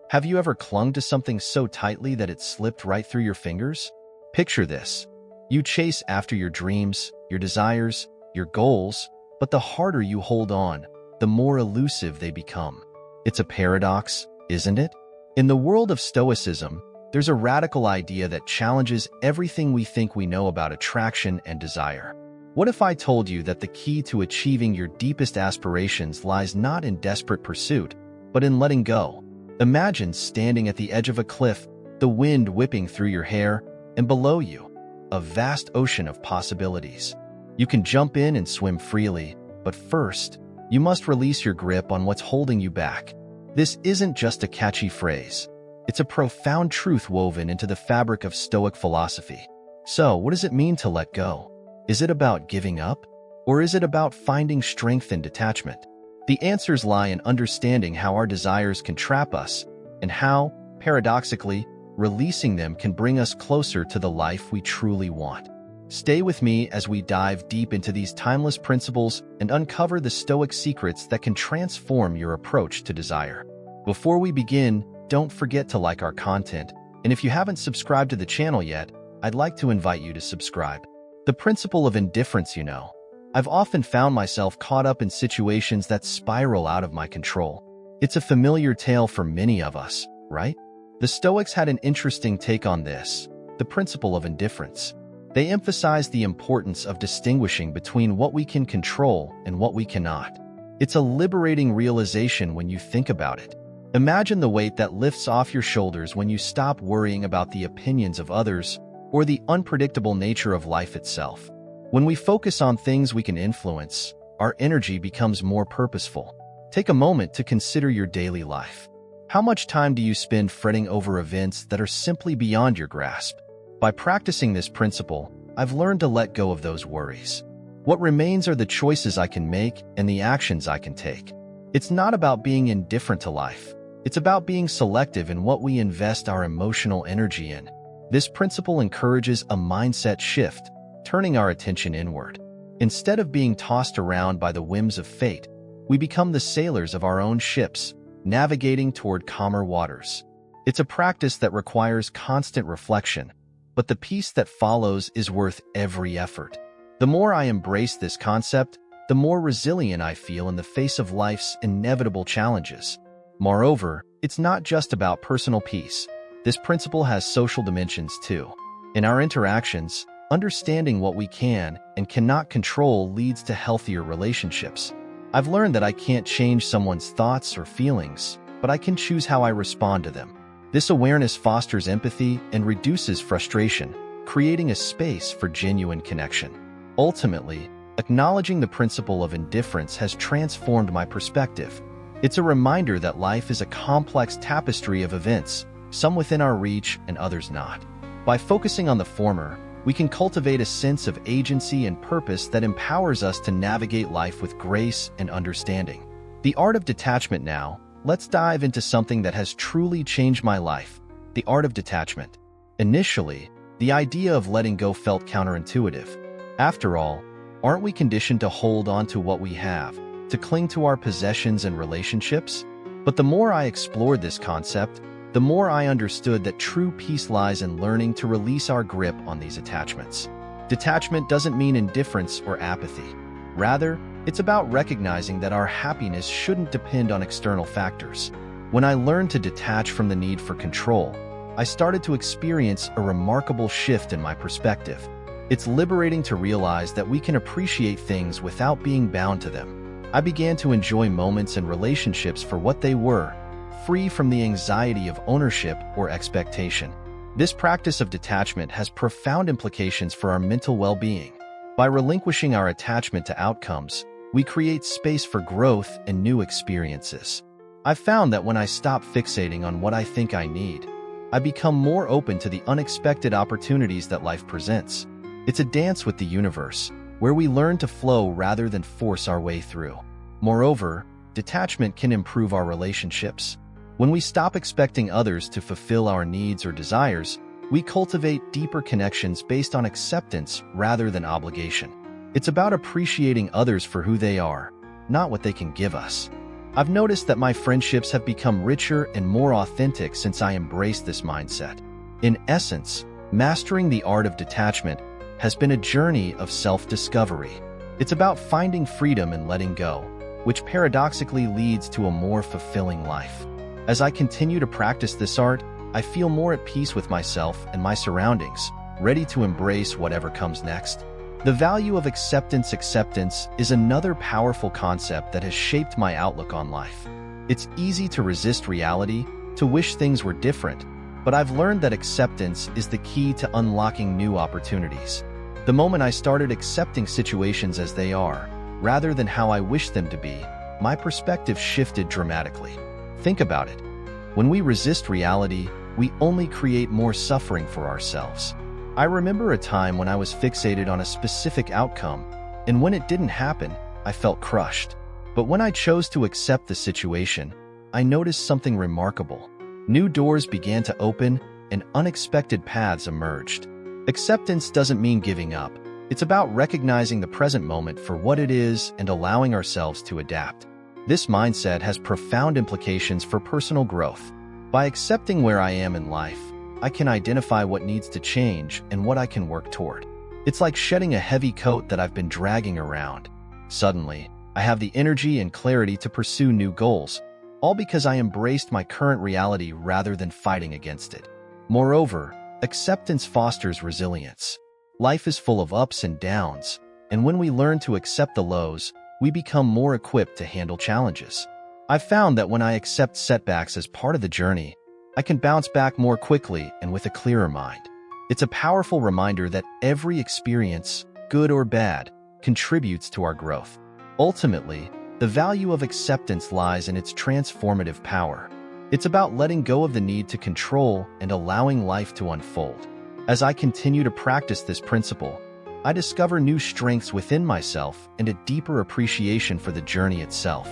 Have you ever clung to something so tightly that it slipped right through your fingers? Picture this. You chase after your dreams, your desires, your goals, but the harder you hold on, the more elusive they become. It's a paradox, isn't it? In the world of Stoicism, there's a radical idea that challenges everything we think we know about attraction and desire. What if I told you that the key to achieving your deepest aspirations lies not in desperate pursuit, but in letting go? Imagine standing at the edge of a cliff, the wind whipping through your hair, and below you, a vast ocean of possibilities. You can jump in and swim freely, but first, you must release your grip on what's holding you back. This isn't just a catchy phrase. It's a profound truth woven into the fabric of Stoic philosophy. So, what does it mean to let go? Is it about giving up? Or is it about finding strength in detachment? The answers lie in understanding how our desires can trap us, and how, paradoxically, releasing them can bring us closer to the life we truly want. Stay with me as we dive deep into these timeless principles and uncover the Stoic secrets that can transform your approach to desire. Before we begin, don't forget to like our content, and if you haven't subscribed to the channel yet, I'd like to invite you to subscribe. The principle of indifference, I've often found myself caught up in situations that spiral out of my control. It's a familiar tale for many of us, right? The Stoics had an interesting take on this, the principle of indifference. They emphasized the importance of distinguishing between what we can control and what we cannot. It's a liberating realization when you think about it. Imagine the weight that lifts off your shoulders when you stop worrying about the opinions of others or the unpredictable nature of life itself. When we focus on things we can influence, our energy becomes more purposeful. Take a moment to consider your daily life. How much time do you spend fretting over events that are simply beyond your grasp? By practicing this principle, I've learned to let go of those worries. What remains are the choices I can make and the actions I can take. It's not about being indifferent to life. It's about being selective in what we invest our emotional energy in. This principle encourages a mindset shift, turning our attention inward. Instead of being tossed around by the whims of fate, we become the sailors of our own ships, navigating toward calmer waters. It's a practice that requires constant reflection, but the peace that follows is worth every effort. The more I embrace this concept, the more resilient I feel in the face of life's inevitable challenges. Moreover, it's not just about personal peace. This principle has social dimensions too. In our interactions, understanding what we can and cannot control leads to healthier relationships. I've learned that I can't change someone's thoughts or feelings, but I can choose how I respond to them. This awareness fosters empathy and reduces frustration, creating a space for genuine connection. Ultimately, acknowledging the principle of indifference has transformed my perspective. It's a reminder that life is a complex tapestry of events, some within our reach and others not. By focusing on the former, we can cultivate a sense of agency and purpose that empowers us to navigate life with grace and understanding. The Art of Detachment now, let's dive into something that has truly changed my life, the Art of Detachment. Initially, the idea of letting go felt counterintuitive. After all, aren't we conditioned to hold on to what we have, to cling to our possessions and relationships? But the more I explored this concept, the more I understood that true peace lies in learning to release our grip on these attachments. Detachment doesn't mean indifference or apathy. Rather, it's about recognizing that our happiness shouldn't depend on external factors. When I learned to detach from the need for control, I started to experience a remarkable shift in my perspective. It's liberating to realize that we can appreciate things without being bound to them. I began to enjoy moments and relationships for what they were, free from the anxiety of ownership or expectation. This practice of detachment has profound implications for our mental well-being. By relinquishing our attachment to outcomes, we create space for growth and new experiences. I've found that when I stop fixating on what I think I need, I become more open to the unexpected opportunities that life presents. It's a dance with the universe, where we learn to flow rather than force our way through. Moreover, detachment can improve our relationships. When we stop expecting others to fulfill our needs or desires, we cultivate deeper connections based on acceptance rather than obligation. It's about appreciating others for who they are, not what they can give us. I've noticed that my friendships have become richer and more authentic since I embraced this mindset. In essence, mastering the art of detachment has been a journey of self-discovery. It's about finding freedom and letting go, which paradoxically leads to a more fulfilling life. As I continue to practice this art, I feel more at peace with myself and my surroundings, ready to embrace whatever comes next. The value of acceptance is another powerful concept that has shaped my outlook on life. It's easy to resist reality, to wish things were different, but I've learned that acceptance is the key to unlocking new opportunities. The moment I started accepting situations as they are, rather than how I wish them to be, my perspective shifted dramatically. Think about it. When we resist reality, we only create more suffering for ourselves. I remember a time when I was fixated on a specific outcome, and when it didn't happen, I felt crushed. But when I chose to accept the situation, I noticed something remarkable. New doors began to open, and unexpected paths emerged. Acceptance doesn't mean giving up. It's about recognizing the present moment for what it is and allowing ourselves to adapt. This mindset has profound implications for personal growth. By accepting where I am in life, I can identify what needs to change and what I can work toward. It's like shedding a heavy coat that I've been dragging around. Suddenly, I have the energy and clarity to pursue new goals, all because I embraced my current reality rather than fighting against it. Moreover, acceptance fosters resilience. Life is full of ups and downs, and when we learn to accept the lows, we become more equipped to handle challenges. I've found that when I accept setbacks as part of the journey, I can bounce back more quickly and with a clearer mind. It's a powerful reminder that every experience, good or bad, contributes to our growth. Ultimately, the value of acceptance lies in its transformative power. It's about letting go of the need to control and allowing life to unfold. As I continue to practice this principle, I discover new strengths within myself and a deeper appreciation for the journey itself.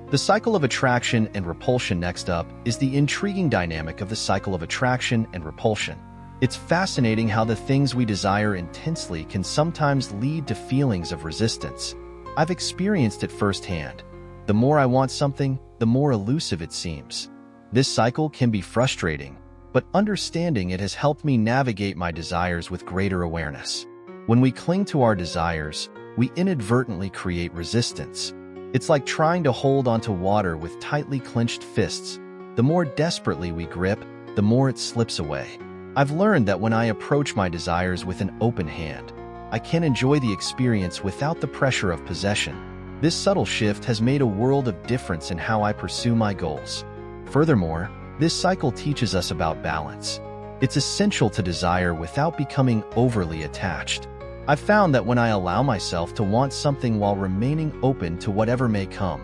The cycle of attraction and repulsion. Next up is the intriguing dynamic of the cycle of attraction and repulsion. It's fascinating how the things we desire intensely can sometimes lead to feelings of resistance. I've experienced it firsthand. The more I want something, the more elusive it seems. This cycle can be frustrating, but understanding it has helped me navigate my desires with greater awareness. When we cling to our desires, we inadvertently create resistance. It's like trying to hold onto water with tightly clenched fists. The more desperately we grip, the more it slips away. I've learned that when I approach my desires with an open hand, I can enjoy the experience without the pressure of possession. This subtle shift has made a world of difference in how I pursue my goals. Furthermore, this cycle teaches us about balance. It's essential to desire without becoming overly attached. I've found that when I allow myself to want something while remaining open to whatever may come,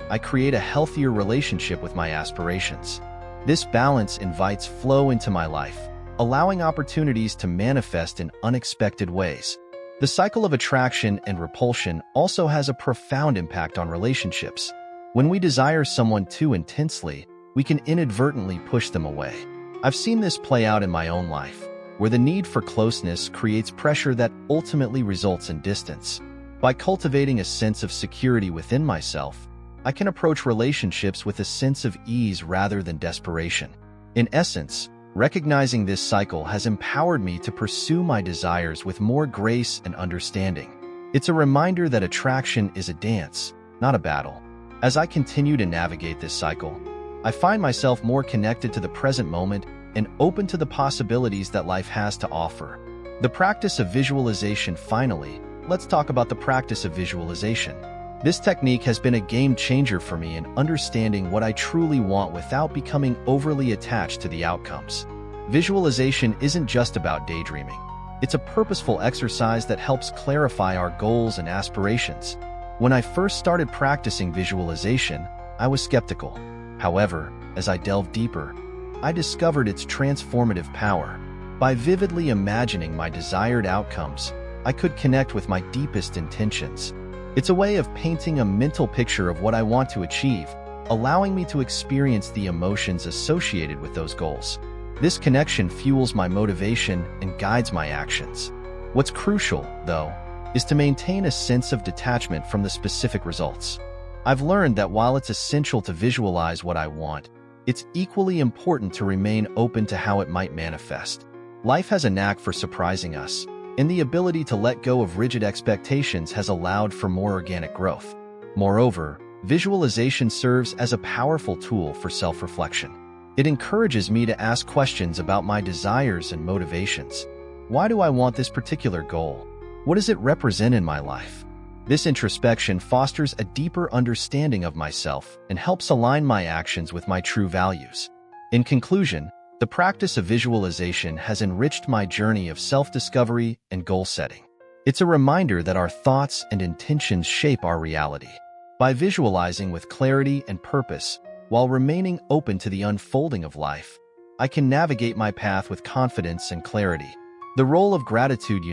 I create a healthier relationship with my aspirations. This balance invites flow into my life, allowing opportunities to manifest in unexpected ways. The cycle of attraction and repulsion also has a profound impact on relationships. When we desire someone too intensely, we can inadvertently push them away. I've seen this play out in my own life, where the need for closeness creates pressure that ultimately results in distance. By cultivating a sense of security within myself, I can approach relationships with a sense of ease rather than desperation. In essence, recognizing this cycle has empowered me to pursue my desires with more grace and understanding. It's a reminder that attraction is a dance, not a battle. As I continue to navigate this cycle, I find myself more connected to the present moment and open to the possibilities that life has to offer. The practice of visualization. Finally, let's talk about the practice of visualization. This technique has been a game changer for me in understanding what I truly want without becoming overly attached to the outcomes. Visualization isn't just about daydreaming. It's a purposeful exercise that helps clarify our goals and aspirations. When I first started practicing visualization, I was skeptical. However, as I delved deeper, I discovered its transformative power. By vividly imagining my desired outcomes, I could connect with my deepest intentions. It's a way of painting a mental picture of what I want to achieve, allowing me to experience the emotions associated with those goals. This connection fuels my motivation and guides my actions. What's crucial, though, is to maintain a sense of detachment from the specific results. I've learned that while it's essential to visualize what I want, it's equally important to remain open to how it might manifest. Life has a knack for surprising us, and the ability to let go of rigid expectations has allowed for more organic growth. Moreover, visualization serves as a powerful tool for self-reflection. It encourages me to ask questions about my desires and motivations. Why do I want this particular goal? What does it represent in my life? This introspection fosters a deeper understanding of myself and helps align my actions with my true values. In conclusion, the practice of visualization has enriched my journey of self-discovery and goal setting. It's a reminder that our thoughts and intentions shape our reality. By visualizing with clarity and purpose, while remaining open to the unfolding of life, I can navigate my path with confidence and clarity. The role of gratitude,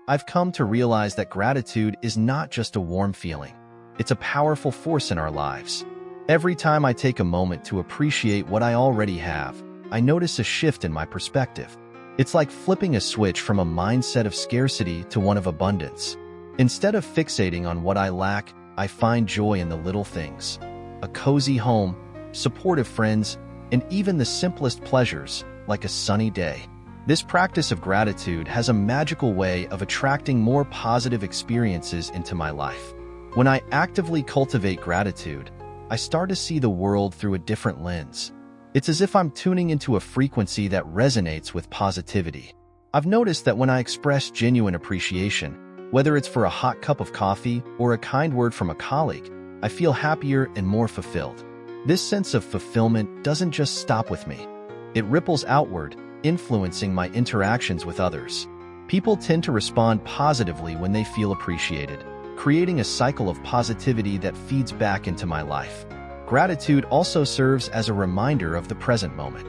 I've come to realize that gratitude is not just a warm feeling. It's a powerful force in our lives. Every time I take a moment to appreciate what I already have, I notice a shift in my perspective. It's like flipping a switch from a mindset of scarcity to one of abundance. Instead of fixating on what I lack, I find joy in the little things. A cozy home, supportive friends, and even the simplest pleasures, like a sunny day. This practice of gratitude has a magical way of attracting more positive experiences into my life. When I actively cultivate gratitude, I start to see the world through a different lens. It's as if I'm tuning into a frequency that resonates with positivity. I've noticed that when I express genuine appreciation, whether it's for a hot cup of coffee or a kind word from a colleague, I feel happier and more fulfilled. This sense of fulfillment doesn't just stop with me. It ripples outward, influencing my interactions with others. People tend to respond positively when they feel appreciated, creating a cycle of positivity that feeds back into my life. Gratitude also serves as a reminder of the present moment.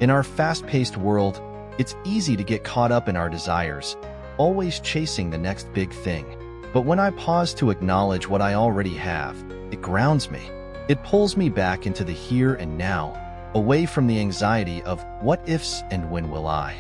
In our fast-paced world, it's easy to get caught up in our desires, always chasing the next big thing. But when I pause to acknowledge what I already have, it grounds me. It pulls me back into the here and now, away from the anxiety of what ifs and when will I.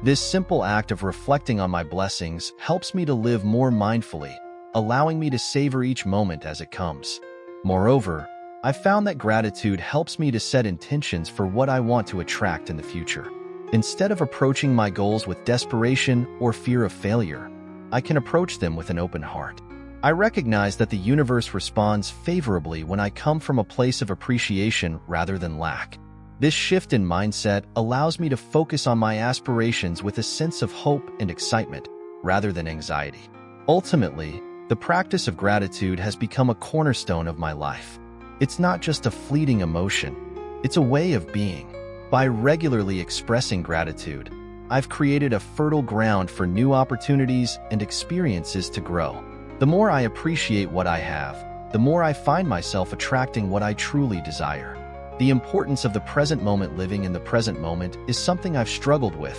This simple act of reflecting on my blessings helps me to live more mindfully, allowing me to savor each moment as it comes. Moreover, I've found that gratitude helps me to set intentions for what I want to attract in the future. Instead of approaching my goals with desperation or fear of failure, I can approach them with an open heart. I recognize that the universe responds favorably when I come from a place of appreciation rather than lack. This shift in mindset allows me to focus on my aspirations with a sense of hope and excitement, rather than anxiety. Ultimately, the practice of gratitude has become a cornerstone of my life. It's not just a fleeting emotion, it's a way of being. By regularly expressing gratitude, I've created a fertile ground for new opportunities and experiences to grow. The more I appreciate what I have, the more I find myself attracting what I truly desire. The importance of the present moment, living in the present moment, is something I've struggled with,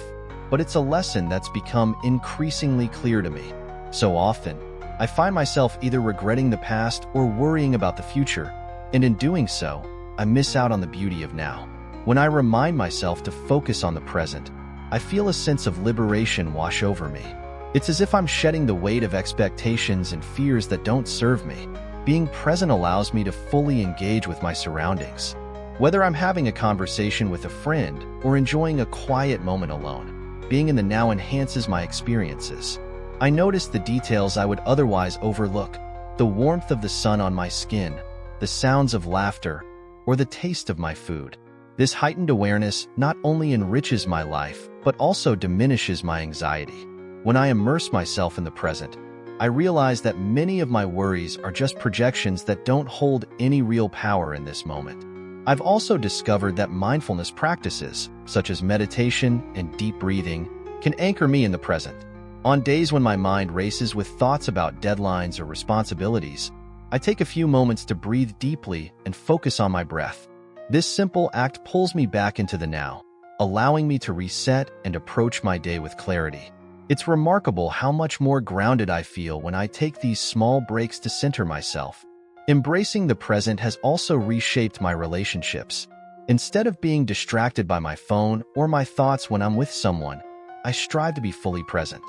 but it's a lesson that's become increasingly clear to me. So often, I find myself either regretting the past or worrying about the future, and in doing so, I miss out on the beauty of now. When I remind myself to focus on the present, I feel a sense of liberation wash over me. It's as if I'm shedding the weight of expectations and fears that don't serve me. Being present allows me to fully engage with my surroundings. Whether I'm having a conversation with a friend or enjoying a quiet moment alone, being in the now enhances my experiences. I notice the details I would otherwise overlook, the warmth of the sun on my skin, the sounds of laughter, or the taste of my food. This heightened awareness not only enriches my life, but also diminishes my anxiety. When I immerse myself in the present, I realize that many of my worries are just projections that don't hold any real power in this moment. I've also discovered that mindfulness practices, such as meditation and deep breathing, can anchor me in the present. On days when my mind races with thoughts about deadlines or responsibilities, I take a few moments to breathe deeply and focus on my breath. This simple act pulls me back into the now, allowing me to reset and approach my day with clarity. It's remarkable how much more grounded I feel when I take these small breaks to center myself. Embracing the present has also reshaped my relationships. Instead of being distracted by my phone or my thoughts when I'm with someone, I strive to be fully present.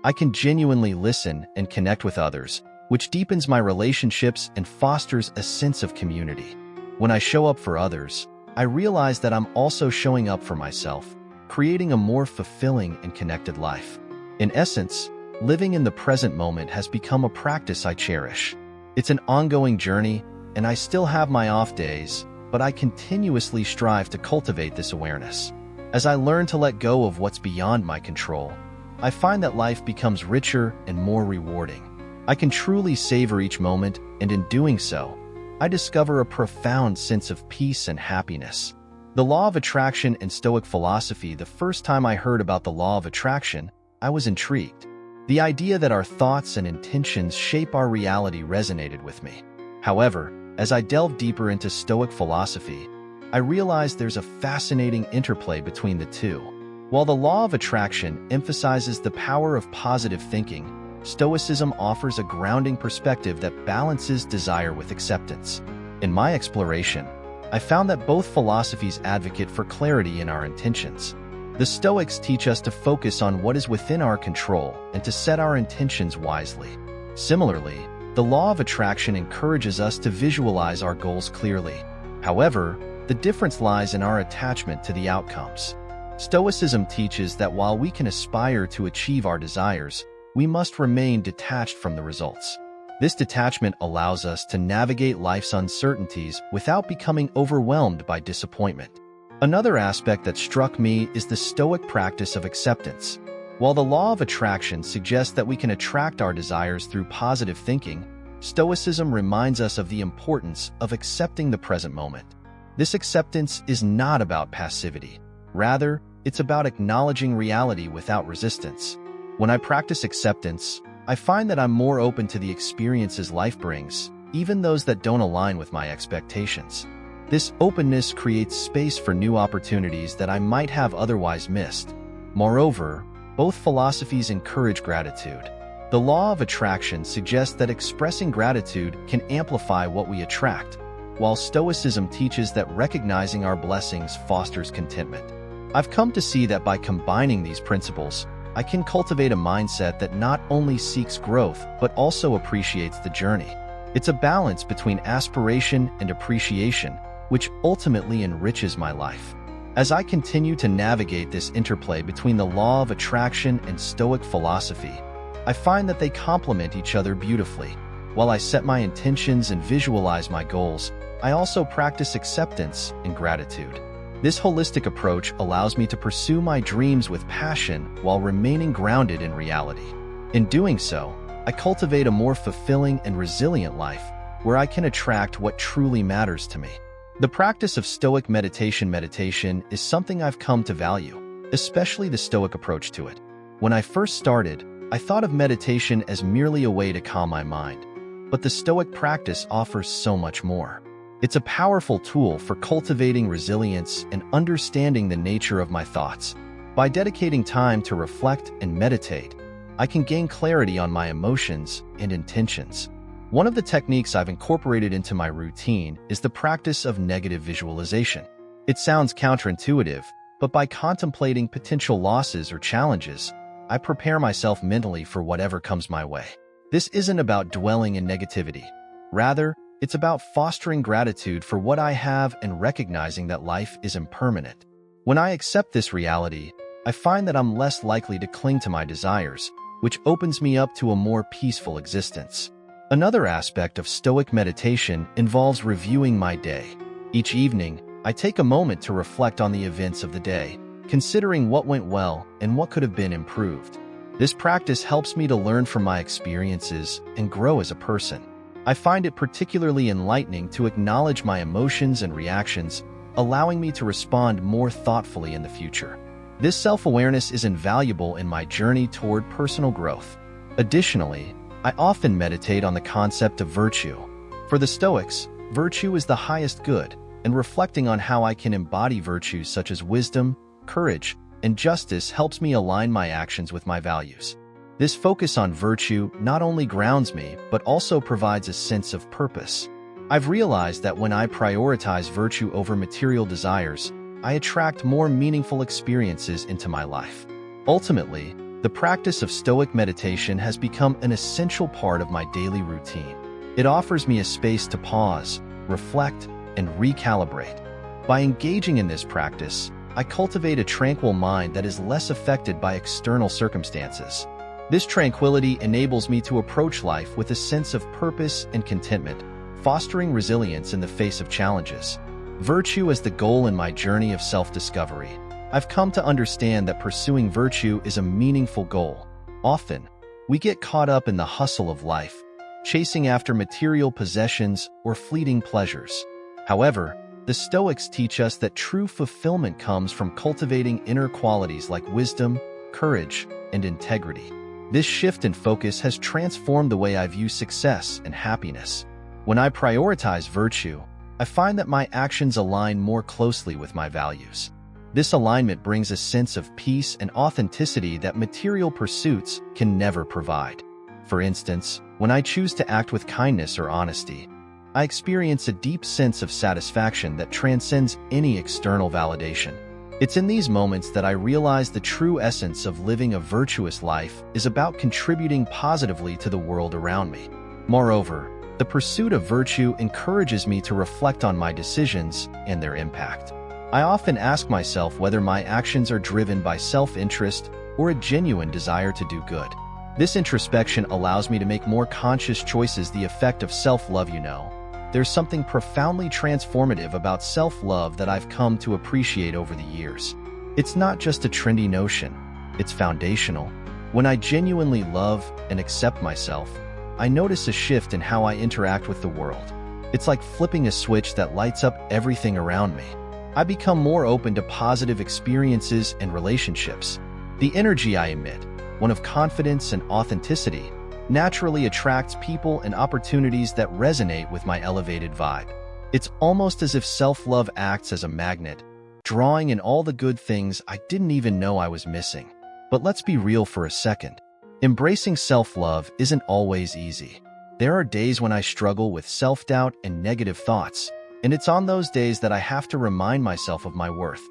I can genuinely listen and connect with others, which deepens my relationships and fosters a sense of community. When I show up for others, I realize that I'm also showing up for myself, creating a more fulfilling and connected life. In essence, living in the present moment has become a practice I cherish. It's an ongoing journey, and I still have my off days, but I continuously strive to cultivate this awareness. As I learn to let go of what's beyond my control, I find that life becomes richer and more rewarding. I can truly savor each moment, and in doing so, I discover a profound sense of peace and happiness. The law of attraction and Stoic philosophy. The first time I heard about the law of attraction, I was intrigued. The idea that our thoughts and intentions shape our reality resonated with me. However, as I delved deeper into Stoic philosophy, I realized there's a fascinating interplay between the two. While the law of attraction emphasizes the power of positive thinking, Stoicism offers a grounding perspective that balances desire with acceptance. In my exploration, I found that both philosophies advocate for clarity in our intentions. The Stoics teach us to focus on what is within our control and to set our intentions wisely. Similarly, the law of attraction encourages us to visualize our goals clearly. However, the difference lies in our attachment to the outcomes. Stoicism teaches that while we can aspire to achieve our desires, we must remain detached from the results. This detachment allows us to navigate life's uncertainties without becoming overwhelmed by disappointment. Another aspect that struck me is the Stoic practice of acceptance. While the law of attraction suggests that we can attract our desires through positive thinking, Stoicism reminds us of the importance of accepting the present moment. This acceptance is not about passivity. Rather, it's about acknowledging reality without resistance. When I practice acceptance, I find that I'm more open to the experiences life brings, even those that don't align with my expectations. This openness creates space for new opportunities that I might have otherwise missed. Moreover, both philosophies encourage gratitude. The law of attraction suggests that expressing gratitude can amplify what we attract, while Stoicism teaches that recognizing our blessings fosters contentment. I've come to see that by combining these principles, I can cultivate a mindset that not only seeks growth, but also appreciates the journey. It's a balance between aspiration and appreciation, which ultimately enriches my life. As I continue to navigate this interplay between the law of attraction and Stoic philosophy, I find that they complement each other beautifully. While I set my intentions and visualize my goals, I also practice acceptance and gratitude. This holistic approach allows me to pursue my dreams with passion while remaining grounded in reality. In doing so, I cultivate a more fulfilling and resilient life where I can attract what truly matters to me. The practice of Stoic meditation is something I've come to value, especially the Stoic approach to it. When I first started, I thought of meditation as merely a way to calm my mind, but the Stoic practice offers so much more. It's a powerful tool for cultivating resilience and understanding the nature of my thoughts. By dedicating time to reflect and meditate, I can gain clarity on my emotions and intentions. One of the techniques I've incorporated into my routine is the practice of negative visualization. It sounds counterintuitive, but by contemplating potential losses or challenges, I prepare myself mentally for whatever comes my way. This isn't about dwelling in negativity. Rather, it's about fostering gratitude for what I have and recognizing that life is impermanent. When I accept this reality, I find that I'm less likely to cling to my desires, which opens me up to a more peaceful existence. Another aspect of Stoic meditation involves reviewing my day. Each evening, I take a moment to reflect on the events of the day, considering what went well and what could have been improved. This practice helps me to learn from my experiences and grow as a person. I find it particularly enlightening to acknowledge my emotions and reactions, allowing me to respond more thoughtfully in the future. This self-awareness is invaluable in my journey toward personal growth. Additionally, I often meditate on the concept of virtue. For the Stoics, virtue is the highest good, and reflecting on how I can embody virtues such as wisdom, courage, and justice helps me align my actions with my values. This focus on virtue not only grounds me, but also provides a sense of purpose. I've realized that when I prioritize virtue over material desires, I attract more meaningful experiences into my life. Ultimately, The practice of Stoic meditation has become an essential part of my daily routine. It offers me a space to pause, reflect, and recalibrate. By engaging in this practice, I cultivate a tranquil mind that is less affected by external circumstances. This tranquility enables me to approach life with a sense of purpose and contentment, fostering resilience in the face of challenges. Virtue as the goal in my journey of self-discovery. I've come to understand that pursuing virtue is a meaningful goal. Often, we get caught up in the hustle of life, chasing after material possessions or fleeting pleasures. However, the Stoics teach us that true fulfillment comes from cultivating inner qualities like wisdom, courage, and integrity. This shift in focus has transformed the way I view success and happiness. When I prioritize virtue, I find that my actions align more closely with my values. This alignment brings a sense of peace and authenticity that material pursuits can never provide. For instance, when I choose to act with kindness or honesty, I experience a deep sense of satisfaction that transcends any external validation. It's in these moments that I realize the true essence of living a virtuous life is about contributing positively to the world around me. Moreover, the pursuit of virtue encourages me to reflect on my decisions and their impact. I often ask myself whether my actions are driven by self-interest or a genuine desire to do good. This introspection allows me to make more conscious choices. The effect of self-love, there's something profoundly transformative about self-love that I've come to appreciate over the years. It's not just a trendy notion, it's foundational. When I genuinely love and accept myself, I notice a shift in how I interact with the world. It's like flipping a switch that lights up everything around me. I become more open to positive experiences and relationships. The energy I emit, one of confidence and authenticity, naturally attracts people and opportunities that resonate with my elevated vibe. It's almost as if self-love acts as a magnet, drawing in all the good things I didn't even know I was missing. But let's be real for a second. Embracing self-love isn't always easy. There are days when I struggle with self-doubt and negative thoughts, and it's on those days that I have to remind myself of my worth.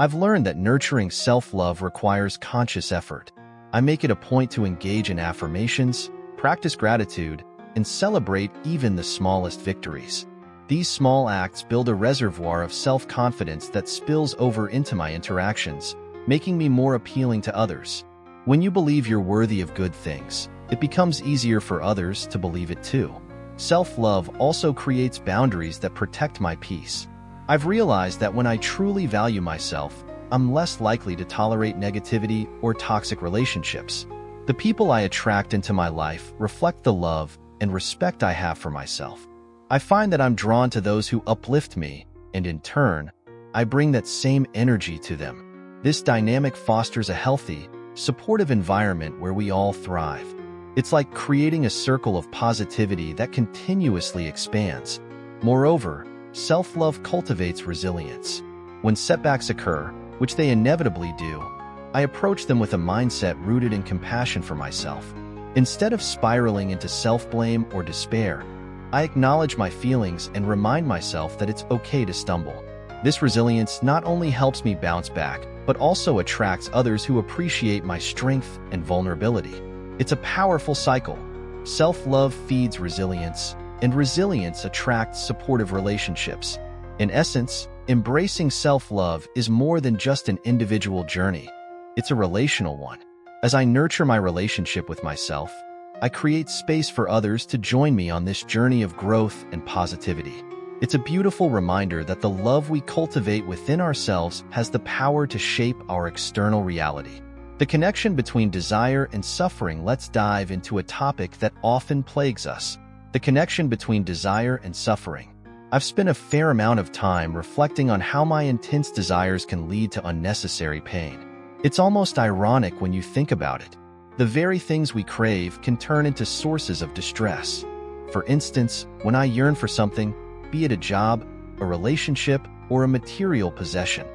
I've learned that nurturing self-love requires conscious effort. I make it a point to engage in affirmations, practice gratitude, and celebrate even the smallest victories. These small acts build a reservoir of self-confidence that spills over into my interactions, making me more appealing to others. When you believe you're worthy of good things, it becomes easier for others to believe it too. Self-love also creates boundaries that protect my peace. I've realized that when I truly value myself, I'm less likely to tolerate negativity or toxic relationships. The people I attract into my life reflect the love and respect I have for myself. I find that I'm drawn to those who uplift me, and in turn, I bring that same energy to them. This dynamic fosters a healthy, supportive environment where we all thrive. It's like creating a circle of positivity that continuously expands. Moreover, self-love cultivates resilience. When setbacks occur, which they inevitably do, I approach them with a mindset rooted in compassion for myself. Instead of spiraling into self-blame or despair, I acknowledge my feelings and remind myself that it's okay to stumble. This resilience not only helps me bounce back, but also attracts others who appreciate my strength and vulnerability. It's a powerful cycle. Self-love feeds resilience, and resilience attracts supportive relationships. In essence, embracing self-love is more than just an individual journey. It's a relational one. As I nurture my relationship with myself, I create space for others to join me on this journey of growth and positivity. It's a beautiful reminder that the love we cultivate within ourselves has the power to shape our external reality. The connection between desire and suffering. Let's dive into a topic that often plagues us: the connection between desire and suffering. I've spent a fair amount of time reflecting on how my intense desires can lead to unnecessary pain. It's almost ironic when you think about it. The very things we crave can turn into sources of distress. For instance, when I yearn for something, be it a job, a relationship, or a material possession,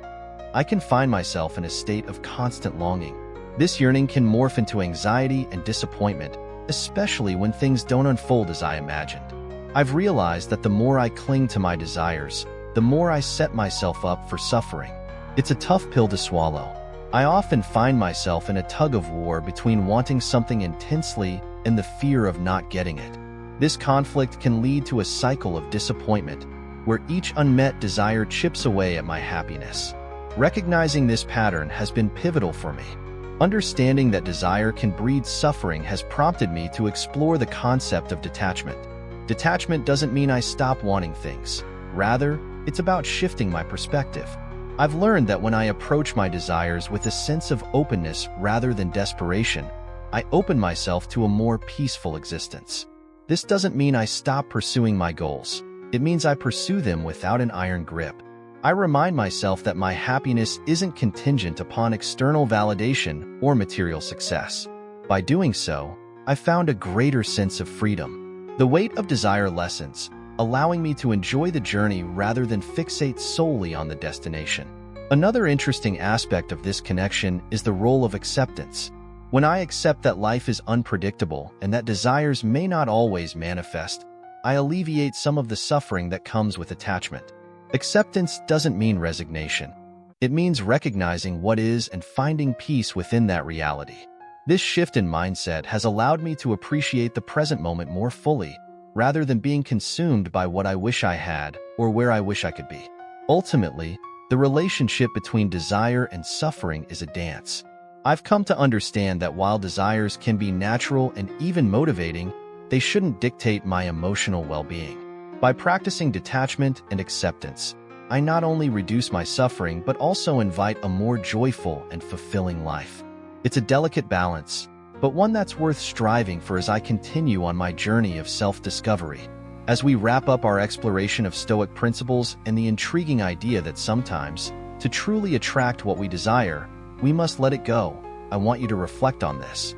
I can find myself in a state of constant longing. This yearning can morph into anxiety and disappointment, especially when things don't unfold as I imagined. I've realized that the more I cling to my desires, the more I set myself up for suffering. It's a tough pill to swallow. I often find myself in a tug-of-war between wanting something intensely and the fear of not getting it. This conflict can lead to a cycle of disappointment, where each unmet desire chips away at my happiness. Recognizing this pattern has been pivotal for me. Understanding that desire can breed suffering has prompted me to explore the concept of detachment. Detachment doesn't mean I stop wanting things. Rather, it's about shifting my perspective. I've learned that when I approach my desires with a sense of openness rather than desperation, I open myself to a more peaceful existence. This doesn't mean I stop pursuing my goals. It means I pursue them without an iron grip. I remind myself that my happiness isn't contingent upon external validation or material success. By doing so, I found a greater sense of freedom. The weight of desire lessens, allowing me to enjoy the journey rather than fixate solely on the destination. Another interesting aspect of this connection is the role of acceptance. When I accept that life is unpredictable and that desires may not always manifest, I alleviate some of the suffering that comes with attachment. Acceptance doesn't mean resignation. It means recognizing what is and finding peace within that reality. This shift in mindset has allowed me to appreciate the present moment more fully, rather than being consumed by what I wish I had or where I wish I could be. Ultimately, the relationship between desire and suffering is a dance. I've come to understand that while desires can be natural and even motivating, they shouldn't dictate my emotional well-being. By practicing detachment and acceptance, I not only reduce my suffering but also invite a more joyful and fulfilling life. It's a delicate balance, but one that's worth striving for as I continue on my journey of self-discovery. As we wrap up our exploration of Stoic principles and the intriguing idea that sometimes, to truly attract what we desire, we must let it go, I want you to reflect on this.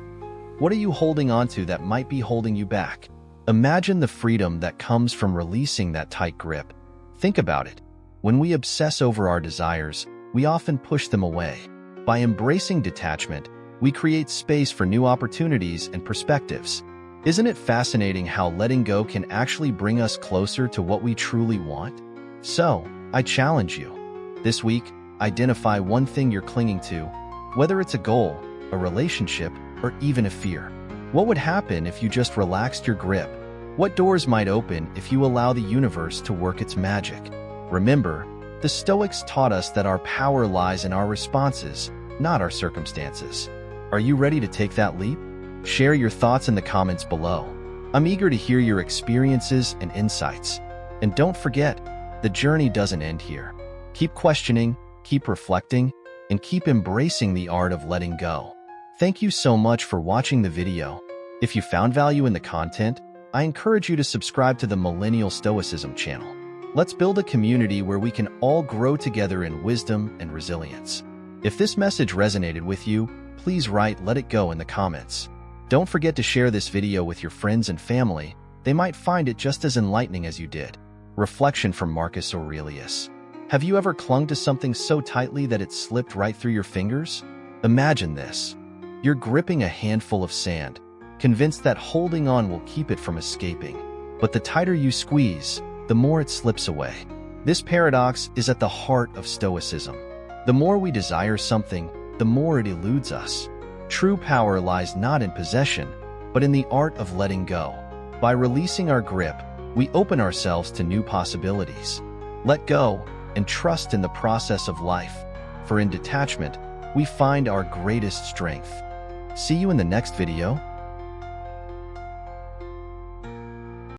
What are you holding on to that might be holding you back? Imagine the freedom that comes from releasing that tight grip. Think about it. When we obsess over our desires, we often push them away. By embracing detachment, we create space for new opportunities and perspectives. Isn't it fascinating how letting go can actually bring us closer to what we truly want? So, I challenge you. This week, identify one thing you're clinging to, whether it's a goal, a relationship, or even a fear. What would happen if you just relaxed your grip? What doors might open if you allow the universe to work its magic? Remember, the Stoics taught us that our power lies in our responses, not our circumstances. Are you ready to take that leap? Share your thoughts in the comments below. I'm eager to hear your experiences and insights. And don't forget, the journey doesn't end here. Keep questioning, keep reflecting, and keep embracing the art of letting go. Thank you so much for watching the video. If you found value in the content, I encourage you to subscribe to the Millennial Stoicism channel. Let's build a community where we can all grow together in wisdom and resilience. If this message resonated with you, please write "Let it go" in the comments. Don't forget to share this video with your friends and family. They might find it just as enlightening as you did. Reflection from Marcus Aurelius. Have you ever clung to something so tightly that it slipped right through your fingers? Imagine this. You're gripping a handful of sand, convinced that holding on will keep it from escaping. But the tighter you squeeze, the more it slips away. This paradox is at the heart of Stoicism. The more we desire something, the more it eludes us. True power lies not in possession, but in the art of letting go. By releasing our grip, we open ourselves to new possibilities. Let go and trust in the process of life, for in detachment, we find our greatest strength. See you in the next video.